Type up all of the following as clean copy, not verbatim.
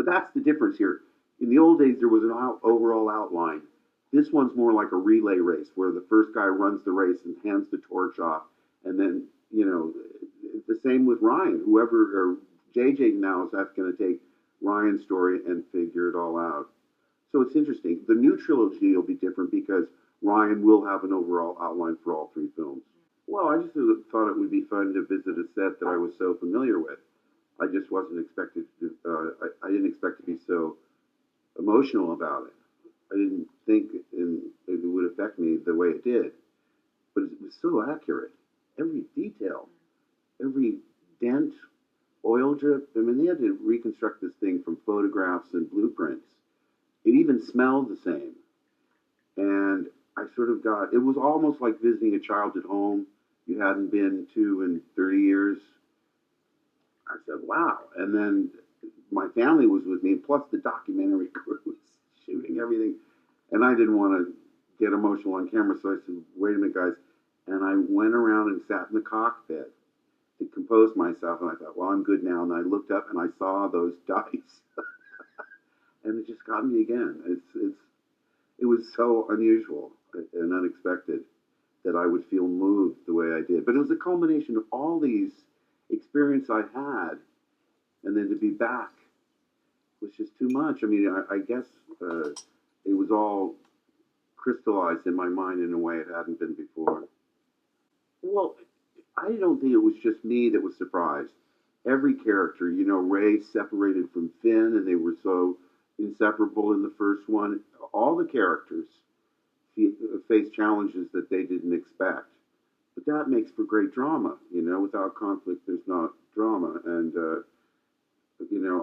But that's the difference here. In the old days, there was an overall outline. This one's more like a relay race where the first guy runs the race and hands the torch off, and then the same with Ryan. Whoever or JJ now is that's going to take Ryan's story and figure it all out. So it's interesting. The new trilogy will be different because Ryan will have an overall outline for all three films. Well, I just thought it would be fun to visit a set that I was so familiar with. I just wasn't expected to. I didn't expect to be so emotional about it. I didn't think it would affect me the way it did, but it was so accurate. Every detail, every dent, oil drip. I mean, they had to reconstruct this thing from photographs and blueprints. It even smelled the same, and I sort of got. It was almost like visiting a childhood home you hadn't been to in 30 years. I said, "Wow!" And then my family was with me, plus the documentary crew was shooting everything. And I didn't want to get emotional on camera, so I said, wait a minute, guys. And I went around and sat in the cockpit to compose myself, and I thought, well, I'm good now. And I looked up and I saw those dice. And it just got me again. It was so unusual and unexpected that I would feel moved the way I did. But it was a culmination of all these experiences I had, and then to be back was just too much. I mean, I guess it was all crystallized in my mind in a way it hadn't been before. Well, I don't think it was just me that was surprised. Every character, Ray separated from Finn, and they were so inseparable in the first one. All the characters face challenges that they didn't expect. But that makes for great drama. Without conflict, there's not drama. And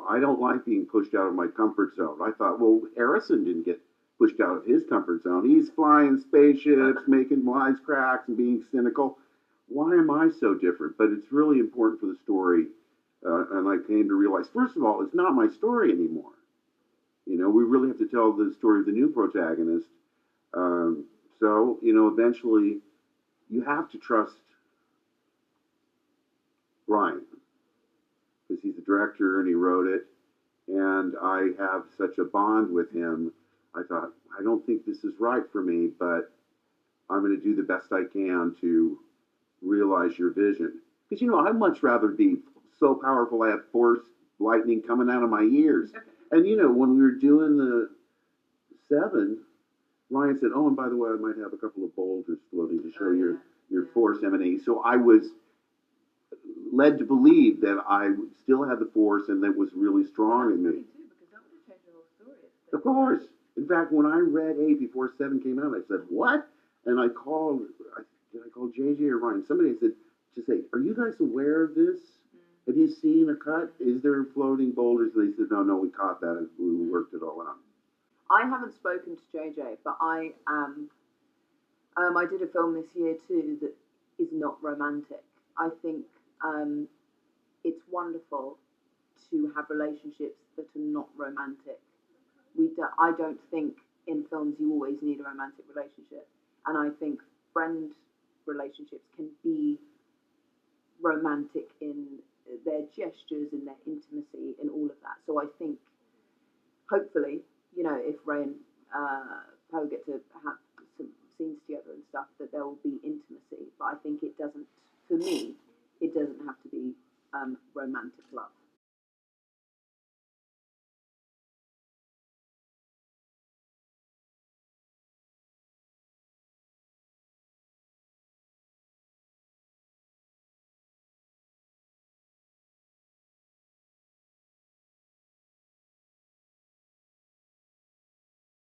I don't like being pushed out of my comfort zone. I thought, well, Harrison didn't get pushed out of his comfort zone. He's flying spaceships, making wisecracks, and being cynical. Why am I so different? But it's really important for the story. And I came to realize, first of all, it's not my story anymore. We really have to tell the story of the new protagonist. Eventually, you have to trust Ryan, because he's the director and he wrote it, and I have such a bond with him. I thought, I don't think this is right for me, but I'm going to do the best I can to realize your vision. Because, I'd much rather be so powerful I have force lightning coming out of my ears. And, when we were doing the 7, Ryan said, oh, and by the way, I might have a couple of boulders floating to show your force emanating. So I was led to believe that I still had the force and that was really strong in me. Too, because that would have changed the whole story. Of course. In fact, when I read 8 before 7 came out, I said, what? And I called JJ or Ryan? Somebody said, to say, are you guys aware of this? Have you seen a cut? Is there floating boulders? And they said, no, we caught that. We worked it all out. I haven't spoken to JJ, but I did a film this year too that is not romantic. I think it's wonderful to have relationships that are not romantic. I don't think in films you always need a romantic relationship, and I think friend relationships can be romantic in their gestures, in their intimacy, in all of that. So I think, hopefully, if Ray and Poe get to have some scenes together and stuff, that there will be intimacy. But I think it doesn't, for me, it doesn't have to be romantic love.